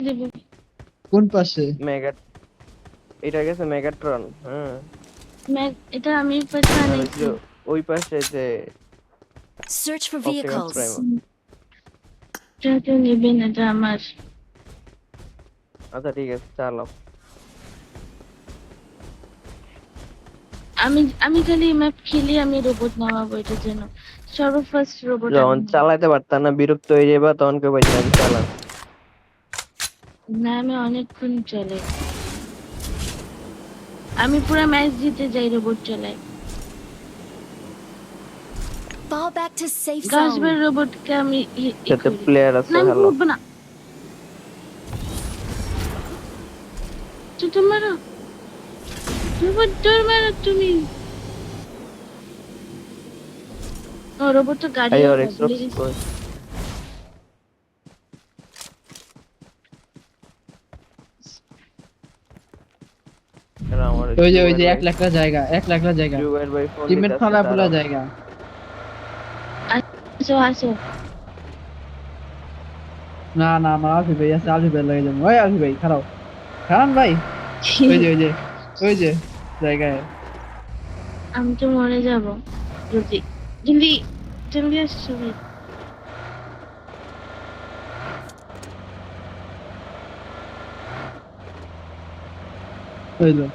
দেবো। কোন পাশে? মেগা এটা গেছে মেগাট্রন। হ্যাঁ, এটা আমি পাশে আর ওই আনাইছি। যে ওই পাশে যে Search for Optimus vehicles. Prime. এটা কেউ নেবে না, এটা আমার। আচ্ছা ঠিক আছে, চালাও। আমি আমি খালি ম্যাপ খেলি, আমি রোবট নামাবো এটার জন্য। সর্বফার্স্ট রোবট যখন আমি নামাবো। চালাইতে পারতাম না, বিরক্ত হয়ে যাবা, তখন কেউ পাইতাম চালান। না, আমি অনেকক্ষণ চলে। আমি পুরো ম্যাচ জিতে যাই রোবট চালাই। Fall back to safe গাছবার zone. রোবটকে আমি সাথে করি। প্লেয়ার আছে, না, আমি হ্যালো। উঠবো না। তো মারো রোবট, তোর মারো তুমি। ও রোবট তো গাড়ি আই আর আবার এক্সট্রা ভুলে গেছি। কই? এরা আমার ওই যে জুবাইর ভাই, 1 লাখ জায়গা, 1 লাখ জায়গা। জুবাইর ভাই ফোন টিমমেট দিতেছে, ফালা পুরা দাঁড়াও। জায়গা। আসো আসো। না না, আমার আলফি ভাই আছে, আলফি ভাই লাগে যাবো। ওই আলফি ভাই খারাপ, খারান ভাই। ওই যে ওই যে ওই যে জায়গায়। আমি তো মরে যাবো। জলদি জলদি জলদি আসো ভাই। ওই যে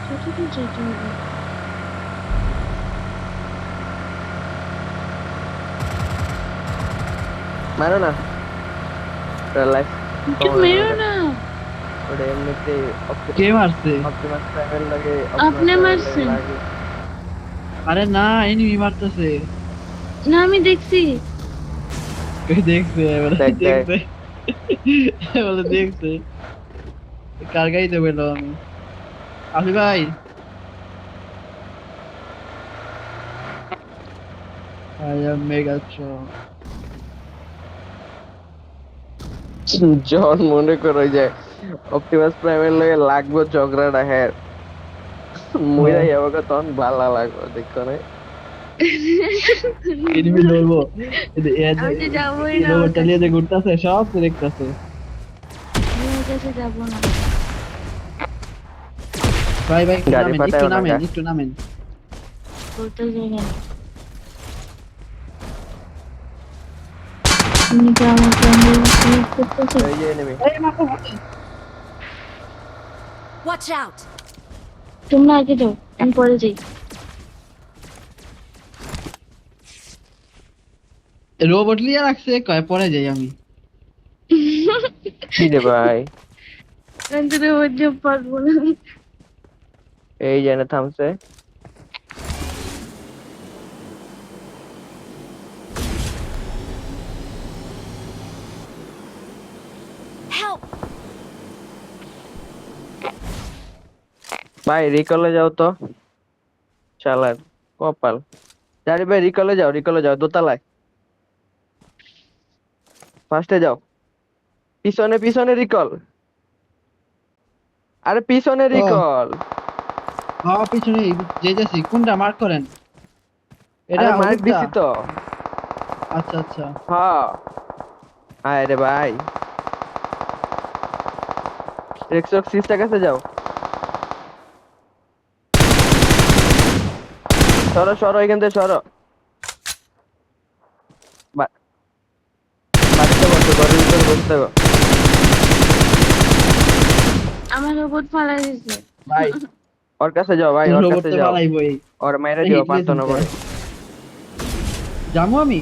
কতদূর যেতে হবে? মারো না, লাইফ একটু মেরো না। ওটা এমনিতে কে মারছে? অপটিমাস প্রাইমের লাগে, আপনি মারছেন? লাগে। আরে না, এনিমি মারতেছে। না, আমি দেখছি। ওই দেখছে এবারে, দেখ, দেখ। দেখছে বলে দেখছে। কার গাড়িতে পেলো আমি? আলফি ভাই, I am Megatron. জন মনে করো যে অপটিমাস প্রাইমের লাগে লাগবো ঝগড়াটা, হ্যাঁ মইরাই আমাকে তখন ভালো লাগবে, দেখো না? এনিমি ধরবো। আমি তো যাবোই না ওর রোবটটা কাছে। নিয়ে যে ঘুরতেছে, সব দেখতেছে। আমি ওর কাছে যাবো না। ভাই ভাই একটু গাড়ি নামেন, পাঠাও একটু না, নামেন, একটু নামেন। বলতে জায়গা নেই। তুমি তো আমাকে underestimate করতেছো। এই যে enemy। এই মারো, মারো। Watch out. তোমরা আগে যাও, আমি পরে যাই। রোবট লিয়ে রাখছে, কয় পরে যাই আমি। কি রে ভাই, আমি তো রোবট জব পারবো না। এই যে থামছে। Help. ভাই রিকলে যাও তো, শালার কপাল। জারি ভাই রিকলে যাও, রিকলে যাও, দোতলায় ফার্স্টে যাও। পিছনে পিছনে রিকল, আরে পিছনে ও রিকল। হ্যাঁ, পিছনে যেতেছি। কোনটা মার্ক করেন? এটা আরে মার্ক হলুদটা? দিছি তো। আচ্ছা আচ্ছা। হ্যাঁ, আয় রে ভাই, রেক্সক সিস্টার কাছে যাও। সরো সরো, এখান থেকে সরো। বা- বাড়িতে বসো, ঘরের ভিতরে বসতে হবে। আমার রোবট ফালাই দিছে। ভাই ওর কাছে যাও ভাই, ওর রোবট কাছে তো যাও। পালাইবই। ওর মাইরা এই দিও, হিটলে পারতো না চিনতে করে। যাবো আমি।